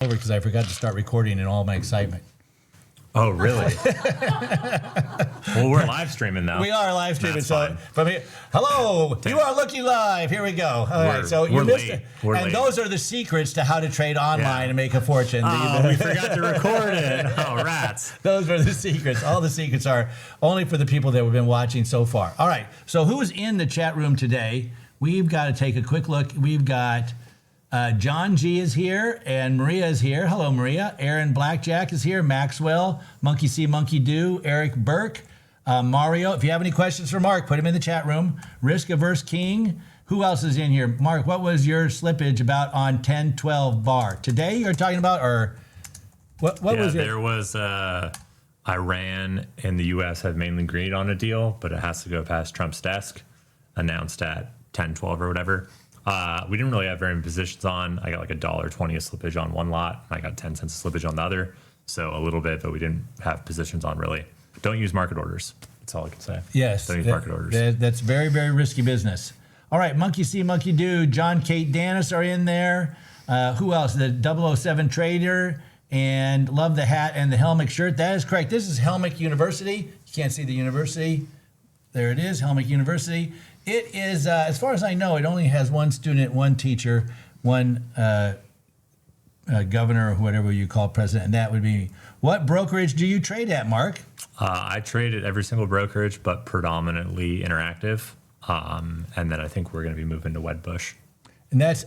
over because I forgot to start recording in all my excitement. Oh, really? Well, we're live streaming now. We are live streaming. That's So fine. from here, hello, you are looking live. Here we go. All right, so you we're missed late. it. We're and late. those are the secrets to how to trade online Yeah. and make a fortune. Oh, we forgot to record it. Oh, rats. Those are the secrets. All the secrets are only for the people that have been watching so far. All right. So who's in the chat room today? We've got to take a quick look. We've got John G is here and Maria is here. Hello, Maria. Aaron Blackjack is here. Maxwell, Monkey See, Monkey Do, Eric Burke, Mario. If you have any questions for Mark, put them in the chat room. Risk Averse King. Who else is in here? Mark, what was your slippage about on 10-12 bar? Today you're talking about, or what was it? There was Iran and the U.S. have mainly agreed on a deal, but it has to go past Trump's desk, announced at 10-12 or whatever. We didn't really have very many positions on. I got like $1.20 of slippage on one lot. I got 10 cents of slippage on the other. So a little bit, but we didn't have positions on really. Don't use market orders. That's all I can say. Yes. Don't use market orders. That's very, very risky business. All right, Monkey See, Monkey Do, John, Kate, Dennis are in there. Who else? The 007 Trader, and love the hat and the Helmick shirt. That is correct. This is Helmick University. You can't see the university. There it is, Helmick University. It is, as far as I know, it only has one student, one teacher, one governor, or whatever you call president, and that would be me. What brokerage do you trade at, Mark? I trade at every single brokerage, but predominantly Interactive. And then I think we're going to be moving to Wedbush. And that's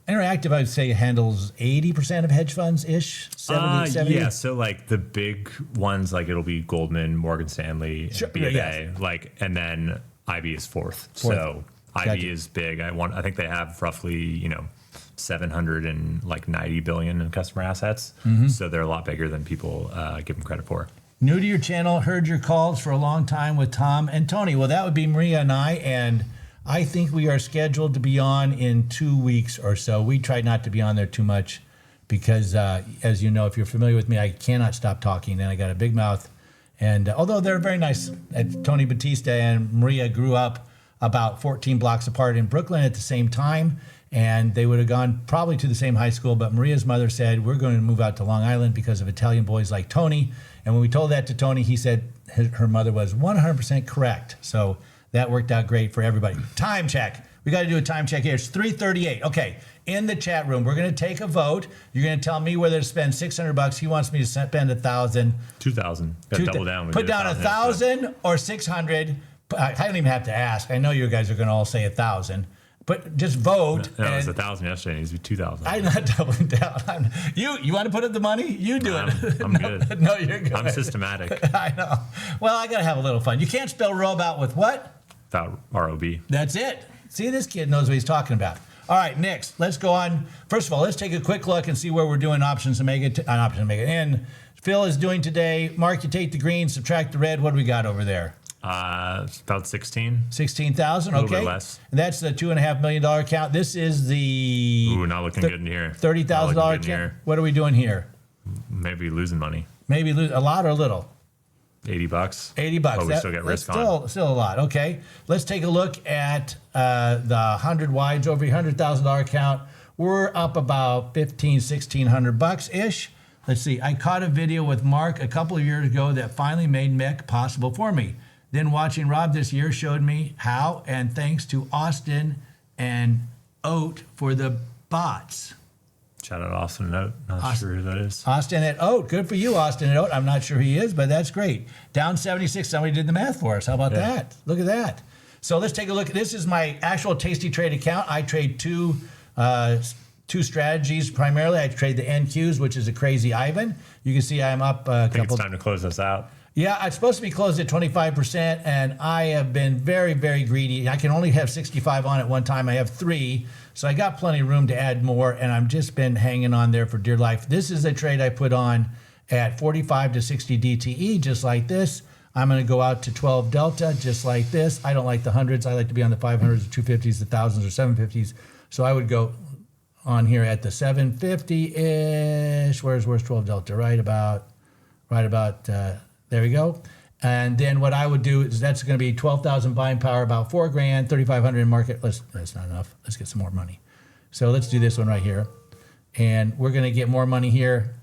Interactive, I would say, handles 80% of hedge funds-ish, 70. Yeah, so like the big ones, like it'll be Goldman, Morgan Stanley, Sure, B of yes. A, like, and then IB is fourth. Fourth. So Gotcha. IB is big. I think they have roughly, 790 billion in customer assets. Mm-hmm. So they're a lot bigger than people give them credit for. New to your channel, heard your calls for a long time with Tom and Tony. Well, that would be Maria and I think we are scheduled to be on in 2 weeks or so. We try not to be on there too much because, as you know, if you're familiar with me, I cannot stop talking, and I got a big mouth. And although they're very nice, Tony Batista and Maria grew up about 14 blocks apart in Brooklyn at the same time, and they would have gone probably to the same high school, but Maria's mother said, we're going to move out to Long Island because of Italian boys like Tony. And when we told that to Tony, he said her mother was 100% correct. So that worked out great for everybody. Time check. We got to do a time check here. It's 3:38. Okay. In the chat room, we're going to take a vote. You're going to tell me whether to spend $600. He wants me to spend 1,000. 2,000. Double down. We Put did down 1,000 or 600. I don't even have to ask. I know you guys are going to all say 1,000. But just vote. No, it was 1,000 yesterday. It needs to be 2,000. I'm not doubling down. You want to put up the money? You do it. I'm No, good. No, you're good. I'm systematic. I know. Well, I got to have a little fun. You can't spell rob out with what? Without ROB. That's it. See, this kid knows what he's talking about. All right, next, let's go on. First of all, let's take a quick look and see where we're doing options to make it. And Phil is doing today. Mark, you take the green, subtract the red. What do we got over there? It's about 16. 16,000. little Okay. bit less. And that's the $2.5 million account. This is the Ooh, not looking good in here. $30,000 Not looking good in account. here. What are we doing here? Maybe losing money. Maybe lose a lot or a little. $80. $80. But we still get risk on. Still a lot. Okay. Let's take a look at the 100 wides over $100,000 account. We're up about $1,600 ish. Let's see. I caught a video with Mark a couple of years ago that finally made MEC possible for me. Then watching Rob this year showed me how, and thanks to Austin and Oat for the bots. Shout out Austin and Oat. Not sure who that is. Austin at Oat. Good for you, Austin at Oat. I'm not sure who he is, but that's great. Down 76. Somebody did the math for us. How about that? Look at that. So let's take a look. This is my actual Tastytrade account. I trade two strategies primarily. I trade the NQs, which is a crazy Ivan. You can see I'm up a I think couple. it's time to close this out. Yeah, it's supposed to be closed at 25%, and I have been very, very greedy. I can only have 65 on at one time. I have 3, so I got plenty of room to add more, and I've just been hanging on there for dear life. This is a trade I put on at 45 to 60 DTE, just like this. I'm going to go out to 12 Delta, just like this. I don't like the hundreds. I like to be on the 500s, the 250s, the 1000s, or 750s. So I would go on here at the 750-ish. Where's 12 Delta? Right about there we go. And then what I would do is that's going to be 12,000 buying power, about $4,000, 3,500 in market. That's not enough. Let's get some more money. So let's do this one right here. and we're going to get more money here.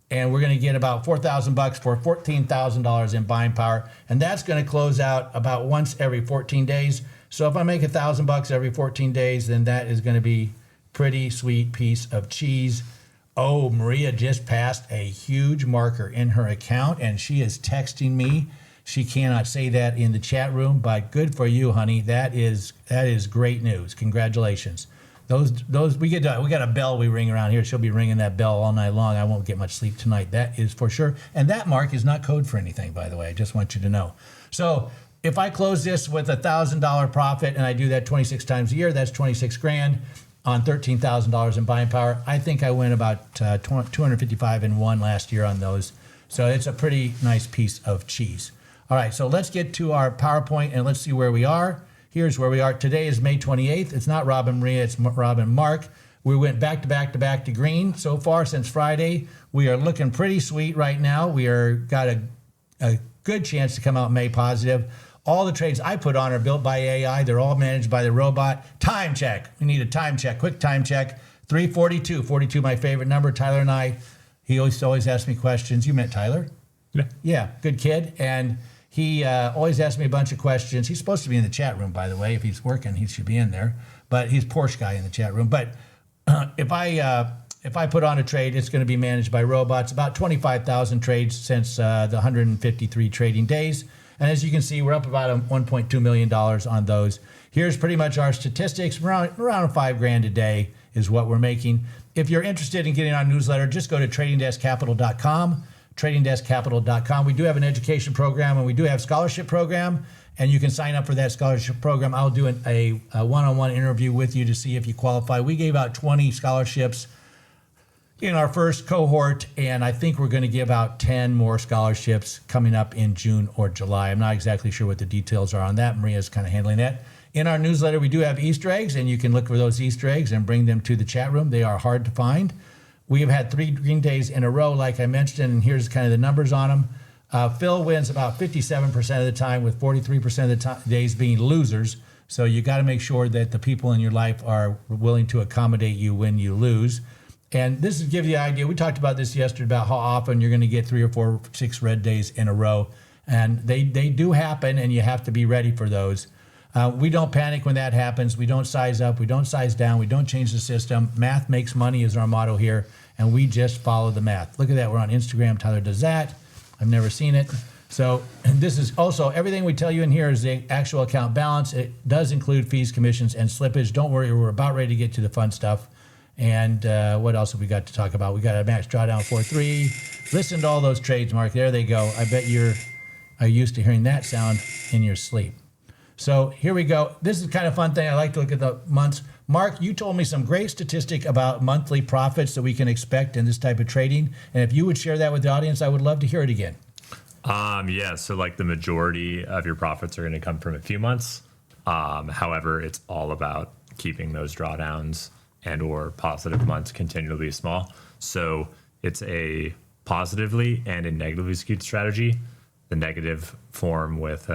And we're going to get about $4,000 for $14,000 in buying power. And that's going to close out about once every 14 days. So if I make $1,000 every 14 days, then that is going to be pretty sweet piece of cheese. Oh, Maria just passed a huge marker in her account, and she is texting me. She cannot say that in the chat room, but good for you, honey. That is great news. Congratulations. Those we got a bell we ring around here. She'll be ringing that bell all night long. I won't get much sleep tonight. That is for sure. And that mark is not code for anything, by the way. I just want you to know. So if I close this with $1,000 profit and I do that 26 times a year, that's 26 grand on $13,000 in buying power. I think I win about 255 and 1 last year on those. So it's a pretty nice piece of cheese. All right, so let's get to our PowerPoint and let's see where we are. Here's where we are. Today is May 28th. It's not Rob and Maria, it's Rob and Mark. We went back to back to back to green so far since Friday. We are looking pretty sweet right now. We are got a good chance to come out May positive. All the trades I put on are built by AI. They're all managed by the robot. Time check. We need a time check, quick time check. 342. 42, my favorite number. Tyler and I, he always asks me questions. You met Tyler? Yeah. Yeah, good kid. And he always asks me a bunch of questions. He's supposed to be in the chat room, by the way. If he's working, he should be in there. But he's Porsche guy in the chat room. But if I put on a trade, it's going to be managed by robots. About 25,000 trades since the 153 trading days. And as you can see, we're up about $1.2 million on those. Here's pretty much our statistics. Around $5 grand a day is what we're making. If you're interested in getting our newsletter, just go to tradingdeskcapital.com. tradingdeskcapital.com. We do have an education program and we do have scholarship program, and you can sign up for that scholarship program. I'll do a one-on-one interview with you to see if you qualify. We gave out 20 scholarships in our first cohort, and I think we're going to give out 10 more scholarships coming up in June or July. I'm not exactly sure what the details are on that. Maria's kind of handling that. In our newsletter, we do have Easter eggs, and you can look for those Easter eggs and bring them to the chat room. They are hard to find. We have had 3 green days in a row, like I mentioned, and here's kind of the numbers on them. Phil wins about 57% of the time, with 43% of the days being losers. So you got to make sure that the people in your life are willing to accommodate you when you lose. And this is to give you an idea. We talked about this yesterday about how often you're going to get 3 or 4, 6 red days in a row. And they do happen, and you have to be ready for those. We don't panic when that happens. We don't size up. We don't size down. We don't change the system. Math makes money is our motto here, and we just follow the math. Look at that. We're on Instagram. Tyler does that. I've never seen it. So, and this is also, everything we tell you in here is the actual account balance. It does include fees, commissions, and slippage. Don't worry. We're about ready to get to the fun stuff. And what else have we got to talk about? We got a max drawdown 4-3. Listen to all those trades, Mark. There they go. I bet you're used to hearing that sound in your sleep. So here we go. This is kind of fun thing. I like to look at the months. Mark, you told me some great statistic about monthly profits that we can expect in this type of trading. And if you would share that with the audience, I would love to hear it again. Yeah, so like the majority of your profits are going to come from a few months. However, it's all about keeping those drawdowns and or positive months continually small. So it's a positively and a negatively skewed strategy. The negative form with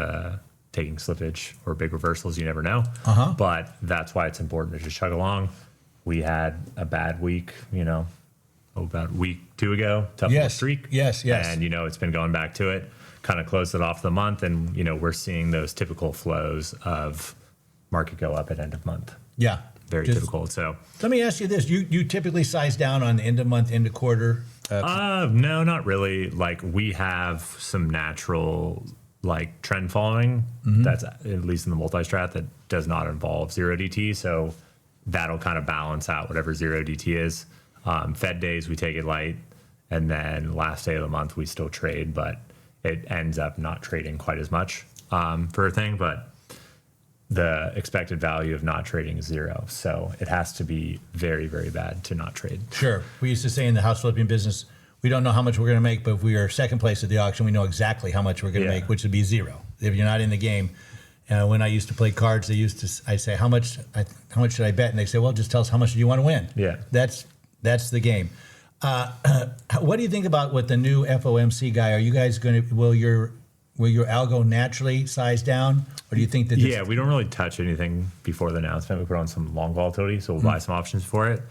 taking slippage or big reversals, you never know. But that's why it's important to just chug along. We had a bad week, about week 2 ago, tough little streak. Yes. And, it's been going back to it, kind of closed it off the month. And, we're seeing those typical flows of market go up at end of month. Yeah. Very typical. So let me ask you this. You typically size down on the end of month, end of quarter? No, not really. Like we have some natural trend following that's at least in the multi-strat that does not involve 0 DT. So that'll kind of balance out whatever 0 DT is. Fed days, we take it light. And then last day of the month, we still trade, but it ends up not trading quite as much for a thing. But the expected value of not trading is 0. So it has to be very, very bad to not trade. Sure. We used to say in the house flipping business, we don't know how much we're going to make, but if we are second place at the auction, we know exactly how much we're going to make, which would be 0 if you're not in the game. When I used to play cards, I say, how much should I bet? And they say, well, just tell us how much do you want to win? Yeah. That's the game. What do you think about what the new FOMC guy? Are you guys going to, will your algo naturally size down? Or do you think that? Yeah, we don't really touch anything before the announcement. We put on some long volatility, so we'll buy some options for it.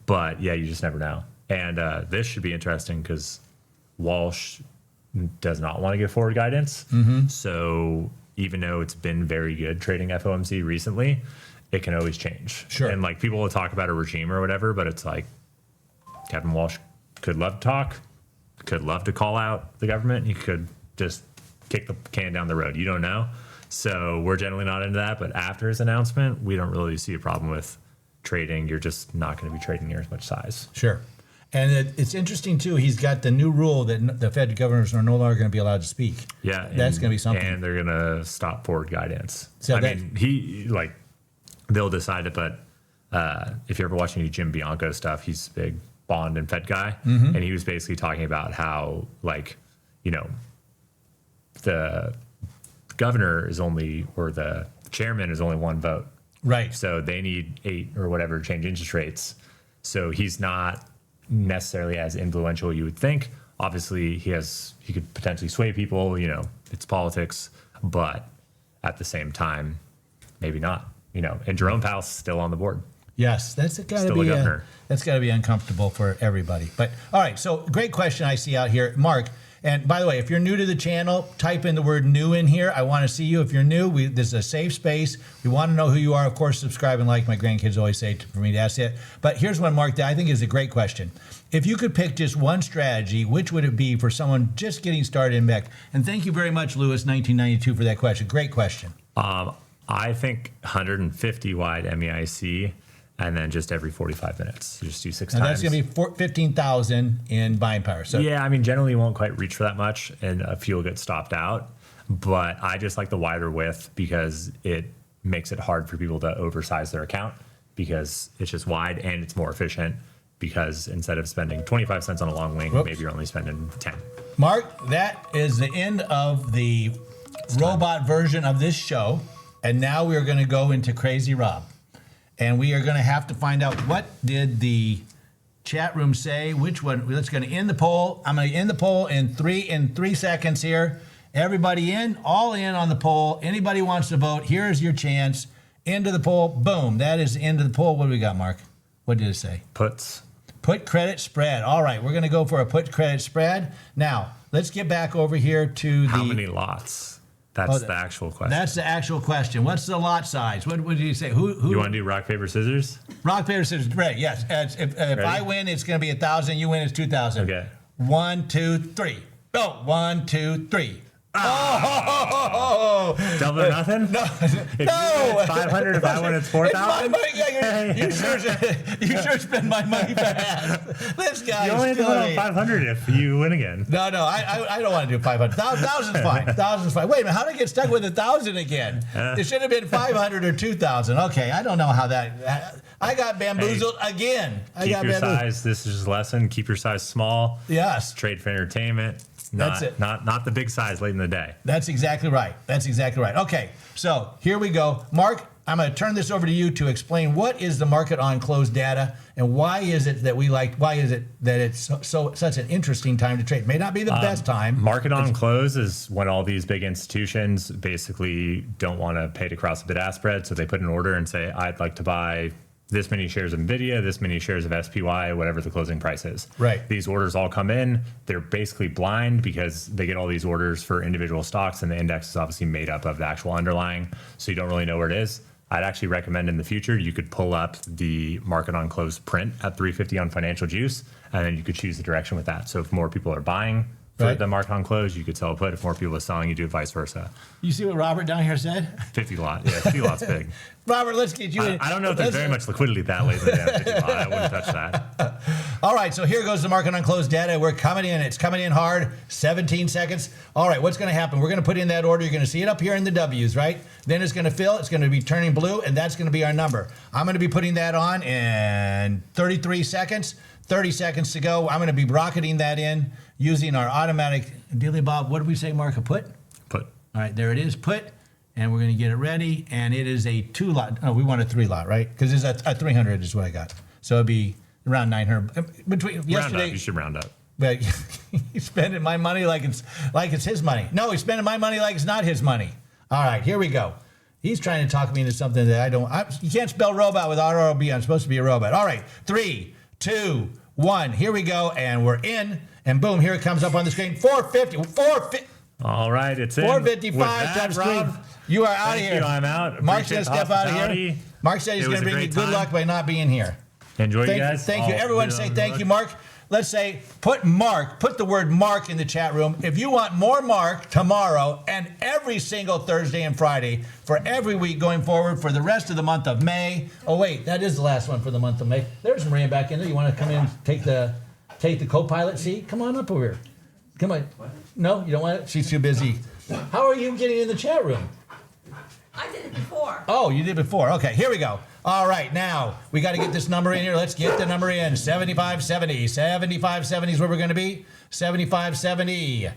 But yeah, you just never know. And this should be interesting because Walsh does not want to give forward guidance. So even though it's been very good trading FOMC recently, it can always change. Sure. And like people will talk about a regime or whatever, but it's like Kevin Walsh could love to talk, could love to call out the government. He could just kick the can down the road. You don't know. So we're generally not into that. But after his announcement, we don't really see a problem with trading. You're just not going to be trading near as much size. Sure. And it's interesting, too. He's got the new rule that the Fed governors are no longer going to be allowed to speak. Yeah. That's going to be something. And they're going to stop forward guidance. So I mean, they'll decide it. But if you're ever watching any Jim Bianco stuff, he's a big bond and Fed guy. And he was basically talking about how, like, you know, the governor is only, or the chairman is only one vote. Right. So they need 8 or whatever to change interest rates. So he's not necessarily as influential you would think. Obviously, he could potentially sway people, you know, it's politics, but at the same time, maybe not, you know. And Jerome Powell's still on the board. Yes, that's got to be uncomfortable for everybody. But all right, so great question I see out here, Mark. And by the way, if you're new to the channel, type in the word new in here. I want to see you. If you're new, this is a safe space. We want to know who you are. Of course, subscribe and like. My grandkids always say for me to ask it. But here's one, Mark, that I think is a great question. If you could pick just one strategy, which would it be for someone just getting started in MEC? And thank you very much, Lewis, 1992, for that question. Great question. I think 150 wide MEIC. And then just every 45 minutes, you just do 6 times. And that's going to be 15,000 in buying power. So yeah, I mean, generally you won't quite reach for that much, and a few will get stopped out. But I just like the wider width because it makes it hard for people to oversize their account because it's just wide and it's more efficient because instead of spending 25 cents on a long wing, maybe you're only spending 10. Mark, that is the end of the robot version of this show. And now we are going to go into Crazy Rob. And we are going to have to find out what did the chat room say, which one. Let's going to end the poll. I'm going to end the poll in three seconds here. Everybody in, all in on the poll. Anybody wants to vote, here's your chance. End of the poll. Boom. That is the end of the poll. What do we got, Mark? What did it say? Puts. Put credit spread. All right, we're going to go for a put credit spread. Now, let's get back over here to How many lots? That's the actual question. That's the actual question. What's the lot size? What did you say? Who? You want to do rock, paper, scissors? Rock, paper, scissors. Right, yes. If I win, it's going to be 1,000. You win, it's 2,000. Okay. 1, 2, 3. Go. 1, 2, 3. Oh! Double or nothing? No. If you win, it's 500. If I win, it's 4,000. You sure spend my money fast. This guy. You only have to win 500 if you win again. No, I don't want to do 500. 1,000's fine. 1,000's fine. Wait a minute. How did I get stuck with 1,000 again? It should have been 500 or 2,000. Okay, I don't know how that. I got bamboozled again. Keep your size. This is just a lesson. Keep your size small. Yes. Trade for entertainment. That's it. Not the big size late in the day. That's exactly right. Okay, so here we go. Mark, I'm going to turn this over to you to explain what is the market on close data and why is it that it's such an interesting time to trade? May not be the best time. Market on close is when all these big institutions basically don't want to pay to cross the bid-ask spread, so they put an order and say, I'd like to buy this many shares of NVIDIA, this many shares of SPY, whatever the closing price is. Right. These orders all come in. They're basically blind because they get all these orders for individual stocks, and the index is obviously made up of the actual underlying, so you don't really know where it is. I'd actually recommend in the future you could pull up the market on close print at 350 on Financial Juice, and then you could choose the direction with that. So if more people are buying for the market on close, you could sell a put. If more people are selling, you do vice versa. You see what Robert down here said? 50 lot. Yeah, 50 lot's big. Robert, let's get you in. I don't know if there's very much liquidity that late in the day. 50 lot. I wouldn't touch that. All right, so here goes the market on close data. We're coming in. It's coming in hard. 17 seconds. All right, what's going to happen? We're going to put in that order. You're going to see it up here in the W's, right? Then it's going to fill. It's going to be turning blue, and that's going to be our number. I'm going to be putting that on in 33 seconds. 30 seconds to go. I'm going to be rocketing that in using our automatic Dilly Bob. What did we say, Mark? A put? Put. All right, there it is, put. And we're going to get it ready. And it is a 2 lot. Oh, we want a 3 lot, right? Because it's a 300 is what I got. So it'd be around 900. Between yesterday, you should round up. But he's spending my money like it's his money. No, he's spending my money like it's not his money. All right, here we go. He's trying to talk me into something that I don't. You can't spell robot with R-O-B. I'm supposed to be a robot. All right, 3, 2, 1. Here we go, and we're in. And boom, here it comes up on the screen. 450. All right, it's in. 455 times Rob, 3. You are out of here. you, I'm out. Mark's going to step out of here. Mark said he's going to bring you good luck by not being here. Enjoy you guys. Thank you. Everyone say thank you, Mark. Let's say, put the word Mark in the chat room. If you want more Mark tomorrow and every single Thursday and Friday for every week going forward for the rest of the month of May. Oh, wait, that is the last one for the month of May. There's Maria back in there. You want to come in and take the co-pilot seat? Come on up over here. Come on. No, you don't want it? She's too busy. How are you getting in the chat room? I did it before. Oh, you did before. Okay, here we go. All right, now we got to get this number in here. Let's get the number in. 7570. 7570 is where we're going to be. 7570.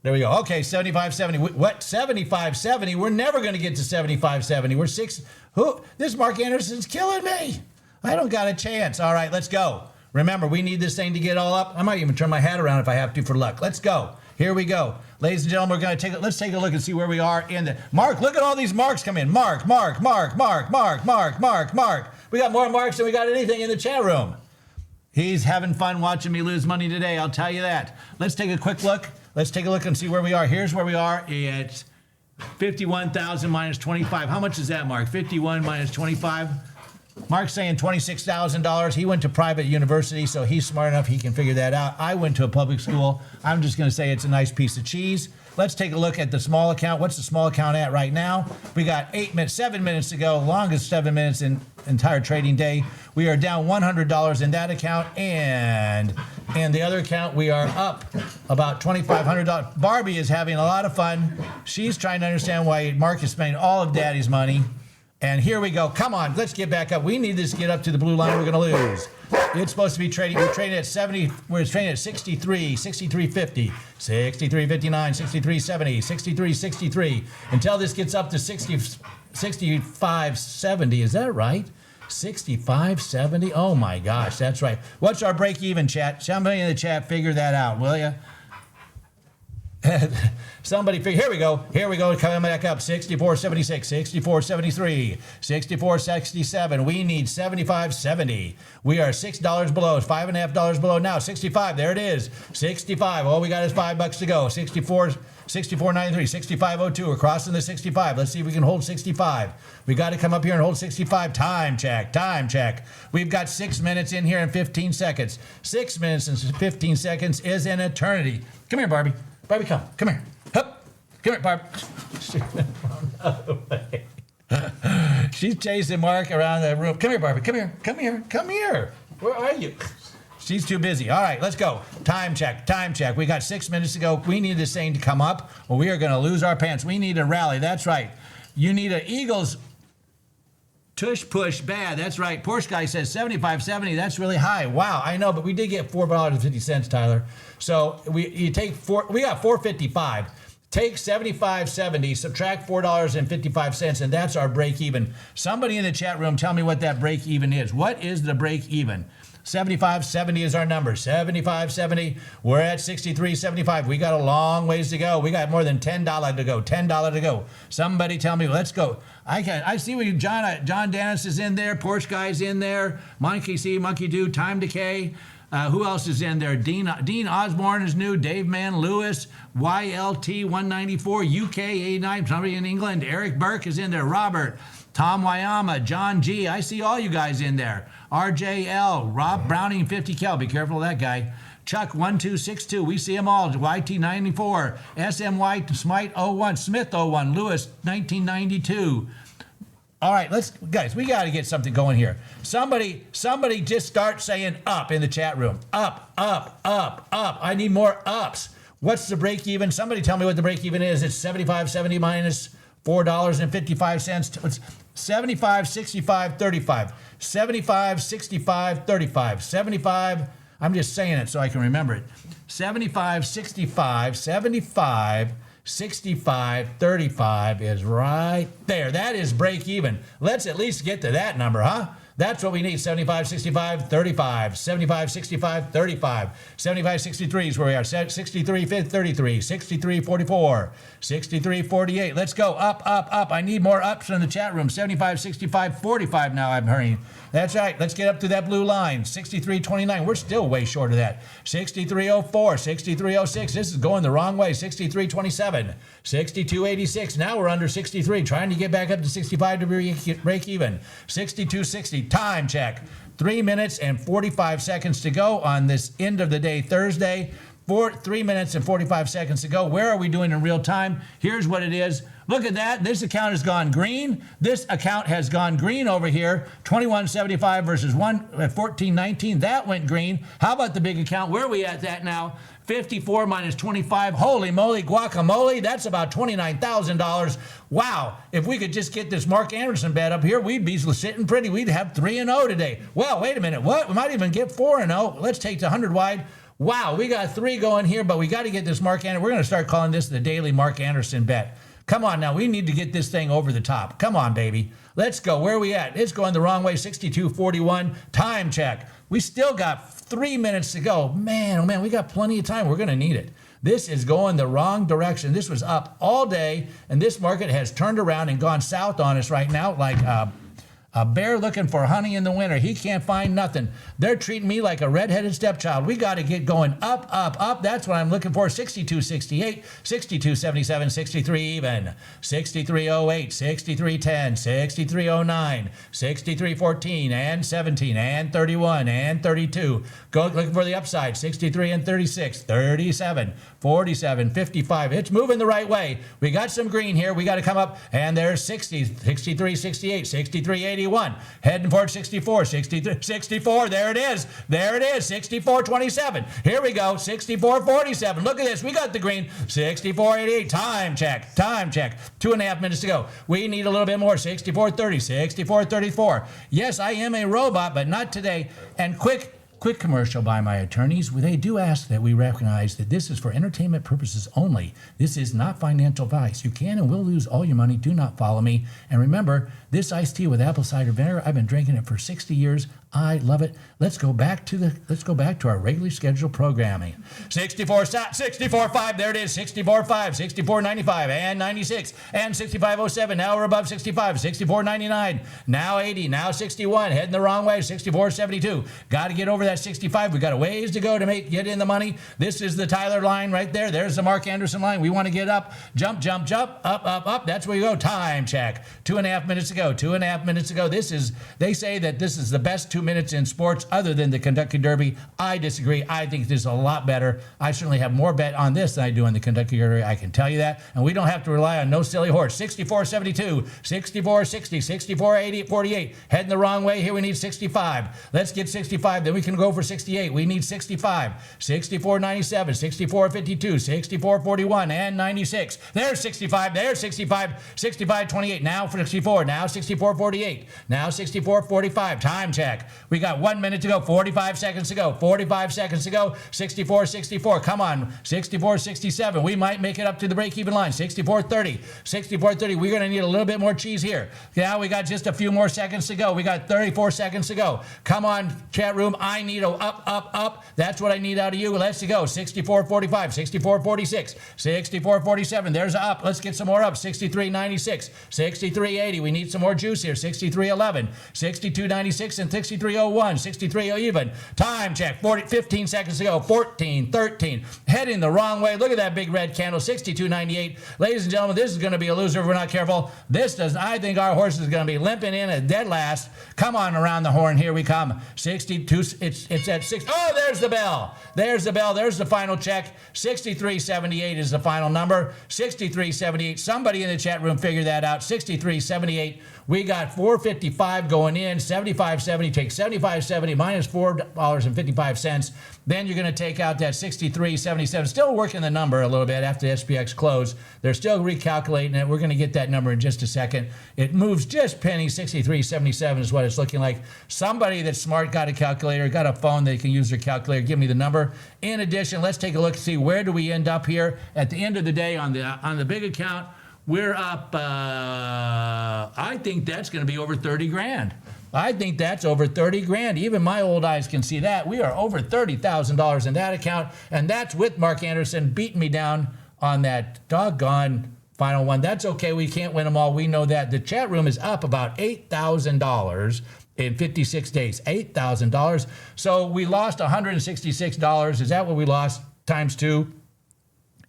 There we go. Okay, 7570. What? 7570? We're never going to get to 7570. We're 6. Who? This Mark Anderson's killing me. I don't got a chance. All right, let's go. Remember, we need this thing to get all up. I might even turn my hat around if I have to for luck. Let's go. Here we go. Ladies and gentlemen, we're going to let's take a look and see where we are in the... Mark, look at all these marks come in. Mark. We got more marks than we got anything in the chat room. He's having fun watching me lose money today, I'll tell you that. Let's take a quick look. Let's take a look and see where we are. Here's where we are. It's 51,000 minus 25. How much is that, Mark? 51 minus 25? Mark's saying $26,000. He went to private university, so he's smart enough he can figure that out. I went to a public school. I'm just going to say it's a nice piece of cheese. Let's take a look at the small account. What's the small account at right now? We got 7 minutes to go, longest 7 minutes in entire trading day. We are down $100 in that account, and the other account we are up about $2,500. Barbie is having a lot of fun. She's trying to understand why Mark is spending all of Daddy's money. And here we go. Come on, let's get back up. We need this to get up to the blue line. We're going to lose. It's supposed to be trading. We're trading at 70. We're trading at 63, 63.50, 63.59, 63.70, 63.63. Until this gets up to 65.70. Is that right? 65.70. Oh my gosh, that's right. What's our break even, chat? Somebody in the chat figure that out, will you? Somebody figure. Here we go. Coming back up. 64.76, 64.73, 64.67. We need 75.70. We are $6 below. $5.50 below now. 65. There it is. 65. All we got is $5 to go. 64.93, 65.02. We're crossing the 65. Let's see if we can hold 65. We got to come up here and hold 65. Time check. We've got 6 minutes in here and 15 seconds. 6 minutes and 15 seconds is an eternity. Come here, Barbie. Barbie, come here. Hup. Come here, Barb. She's chasing Mark around the room. Come here, Barbie. Come here. Where are you? She's too busy. All right, let's go. Time check. We got 6 minutes to go. We need this thing to come up, or we are going to lose our pants. We need a rally. That's right. You need an Eagles tush push bad. That's right. Porsche guy says 75.70. That's really high. Wow, I know, but we did get $4.50, Tyler. So we got 4.55. Take 75.70, subtract $4.55, and that's our break even. Somebody in the chat room, tell me what that break even is. What is the break even? 75.70 is our number. 75.70. We're at 63.75. We got a long ways to go. We got more than $10 to go. $10 to go. Somebody tell me. Let's go. I see what John Dennis is in there. Porsche guy's in there. Monkey C, Monkey Do, Time Decay. Who else is in there? Dean Osborne is new. Dave Mann, Lewis, YLT 194, UK 89. Somebody in England. Eric Burke is in there. Robert, Tom Wyama, John G. I see all you guys in there. RJL, Rob Browning 50 Cal. Be careful of that guy. Chuck 1262. We see them all. YT 94. SMY Smite 01. Smith 01. Lewis 1992. All right, guys, we got to get something going here. Somebody just start saying up in the chat room. Up. I need more ups. What's the break even? Somebody tell me what the break even is. It's 75.70 minus $4.55. It's 75.65.35. 75.65.35. 75. I'm just saying it so I can remember it. 75.65. 75. 65.35 is right there. That is break even. Let's at least get to that number, huh? That's what we need. 75, 65, 35. 75, 65, 35. 75, 63 is where we are. 63, 33. 63, 44. 63, 48. Let's go. Up, up, up. I need more ups in the chat room. 75, 65, 45 now I'm hurrying. That's right. Let's get up to that blue line. 63.29. We're still way short of that. 63.04. 63.06. This is going the wrong way. 63.27. 62.86. Now we're under 63. Trying to get back up to 65 to break even. 62.60. Time check. 3 minutes and 45 seconds to go on this end of the day Thursday. 3 minutes and 45 seconds to go. Where are we doing in real time? Here's what it is. Look at that. This account has gone green. This account has gone green over here. 21.75 versus 14.19. That went green. How about the big account? Where are we at that now? 54 minus 25. Holy moly, guacamole. That's about $29,000. Wow. If we could just get this Mark Anderson bet up here, we'd be sitting pretty. We'd have 3-0 today. Well, wait a minute. What? We might even get 4-0. Let's take the 100 wide. Wow, we got 3 going here, but we got to get this Mark Anderson. We're going to start calling this the daily Mark Anderson bet. Come on now, we need to get this thing over the top. Come on, baby. Let's go. Where are we at? It's going the wrong way. 62.41. Time check. We still got 3 minutes to go. Man, oh man, we got plenty of time. We're going to need it. This is going the wrong direction. This was up all day, and this market has turned around and gone south on us right now like a bear looking for honey in the winter. He can't find nothing. They're treating me like a redheaded stepchild. We got to get going up, up, up. That's what I'm looking for. 62.68, 62.77, 63 even, 63.08, 63.10, 63.09, 63.14, and 17, and 31, and 32. Go looking for the upside. 63 and 36, 37, 47, 55. It's moving the right way. We got some green here. We got to come up, and there's 60, 63, 68, 63, 81. Heading for 64, 63, 64. There it is. There it is. 64.27. Here we go. 64.47. Look at this. We got the green. 64.88. Time check. Time check. 2.5 minutes to go. We need a little bit more. 64.30. 64.34. Yes, I am a robot, but not today. And quick commercial by my attorneys. They do ask that we recognize that this is for entertainment purposes only. This is not financial advice. You can and will lose all your money. Do not follow me. And remember, this iced tea with apple cider vinegar, I've been drinking it for 60 years. I love it. Let's go back to our regularly scheduled programming. 64.5. There it is. 64.5, 64.95, and 96, and 65.07. Now we're above 65. 64.99. Now 80. Now 61. Heading the wrong way. 64.72. Got to get over that 65. We got a ways to go to get in the money. This is the Tyler line right there. There's the Mark Anderson line. We want to get up. Jump, jump, jump. Up, up, up. That's where you go. Time check. 2.5 minutes to go. 2.5 minutes to go. They say that this is the best 2 minutes in sports other than the Kentucky Derby. I disagree. I think this is a lot better. I certainly have more bet on this than I do on the Kentucky Derby. I can tell you that. And we don't have to rely on no silly horse. 64.72, 64.60, 64.80, 48. Heading the wrong way here. We need 65. Let's get 65. Then we can go for 68. We need 65. 64.97, 64.52, 64.41, and 96. There's 65. There's 65. 65.28. Now for 64. Now 64.48. Now 64.45. Time check. We got 1 minute to go. 45 seconds to go. 45 seconds to go. 64.64. Come on. 64.67. We might make it up to the break-even line. 64.30. 64.30. We're going to need a little bit more cheese here. Now we got just a few more seconds to go. We got 34 seconds to go. Come on, chat room. I need a up, up, up. That's what I need out of you. Let's go. 64.45. 64.46. 64.47. There's a up. Let's get some more up. 63.96. 63.80. We need some more juice here. 63.11. 62.96 and 63.01. 63 even. Time check. 15 seconds to go. 14, 13. Heading the wrong way. Look at that big red candle. 62.98. Ladies and gentlemen, this is going to be a loser if we're not careful. I think our horse is going to be limping in at dead last. Come on around the horn. Here we come. 62. It's at 6. Oh, there's the bell. There's the bell. There's the final check. 63.78 is the final number. 63.78. Somebody in the chat room figured that out. 63.78. We got 455 going in. 75.70. Take 75.70 minus $4.55. Then you're going to take out that 63.77. Still working the number a little bit after the SPX close. They're still recalculating it. We're going to get that number in just a second. It moves just penny. 63.77 is what it's looking like. Somebody that's smart got a calculator, got a phone they can use their calculator. Give me the number. In addition, let's take a look and see where do we end up here at the end of the day on the big account. We're up, I think that's going to be over 30 grand. I think that's over 30 grand. Even my old eyes can see that. We are over $30,000 in that account, and that's with Mark Anderson beating me down on that doggone final one. That's okay. We can't win them all. We know that. The chat room is up about $8,000 in 56 days. $8,000. So we lost $166. Is that what we lost times 2?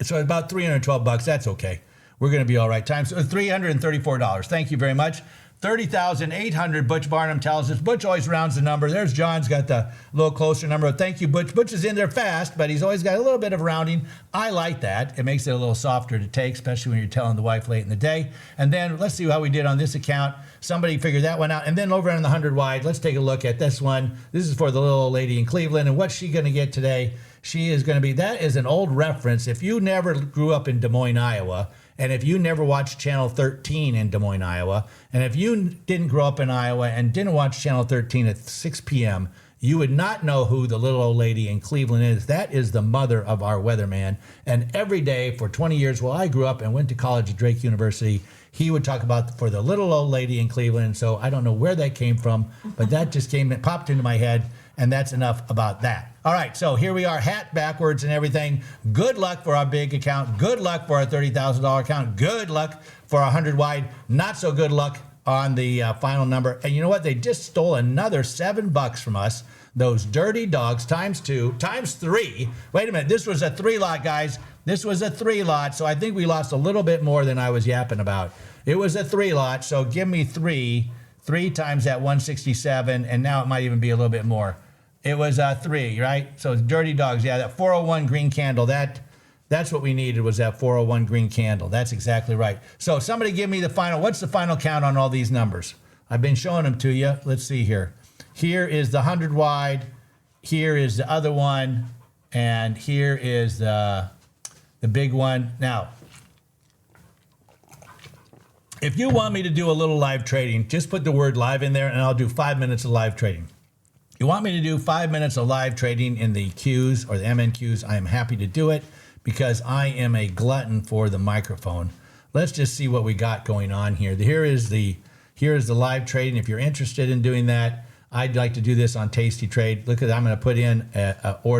So about $312. That's okay. We're going to be all right. Times $334. Thank you very much. 30,800, Butch Barnum tells us. Butch always rounds the number. There's John's got the little closer number. Thank you, Butch. Butch is in there fast, but he's always got a little bit of rounding. I like that. It makes it a little softer to take, especially when you're telling the wife late in the day. And then let's see how we did on this account. Somebody figured that one out. And then over on the 100 wide, let's take a look at this one. This is for the little old lady in Cleveland. And what's she going to get today? She is going to be, that is an old reference. If you never grew up in Des Moines, Iowa, and if you never watched Channel 13 in Des Moines, Iowa, and if you didn't grow up in Iowa and didn't watch Channel 13 at 6 p.m., you would not know who the little old lady in Cleveland is. That is the mother of our weatherman. And every day for 20 years, while I grew up and went to college at Drake University, he would talk about for the little old lady in Cleveland. So I don't know where that came from, but that just popped into my head. And that's enough about that. All right, so here we are, hat backwards and everything. Good luck for our big account. Good luck for our $30,000 account. Good luck for our 100 wide. Not so good luck on the final number. And you know what? They just stole another $7 from us. Those dirty dogs, times 2, times 3. Wait a minute, this was a 3 lot, guys. This was a 3 lot, so I think we lost a little bit more than I was yapping about. It was a 3 lot, so give me 3. 3 times that 167, and now it might even be a little bit more. It was 3, right? So dirty dogs. Yeah, that 401 green candle. That's what we needed, was that 401 green candle. That's exactly right. So somebody give me the final. What's the final count on all these numbers? I've been showing them to you. Let's see here. Here is the 100 wide. Here is the other one. And here is the big one. Now, if you want me to do a little live trading, just put the word live in there and I'll do 5 minutes of live trading. You want me to do 5 minutes of live trading in the Qs or the MNQs, I am happy to do it because I am a glutton for the microphone. Let's just see what we got going on here. Here is the live trading. If you're interested in doing that, I'd like to do this on Tastytrade. Look at, I'm going to put in a order.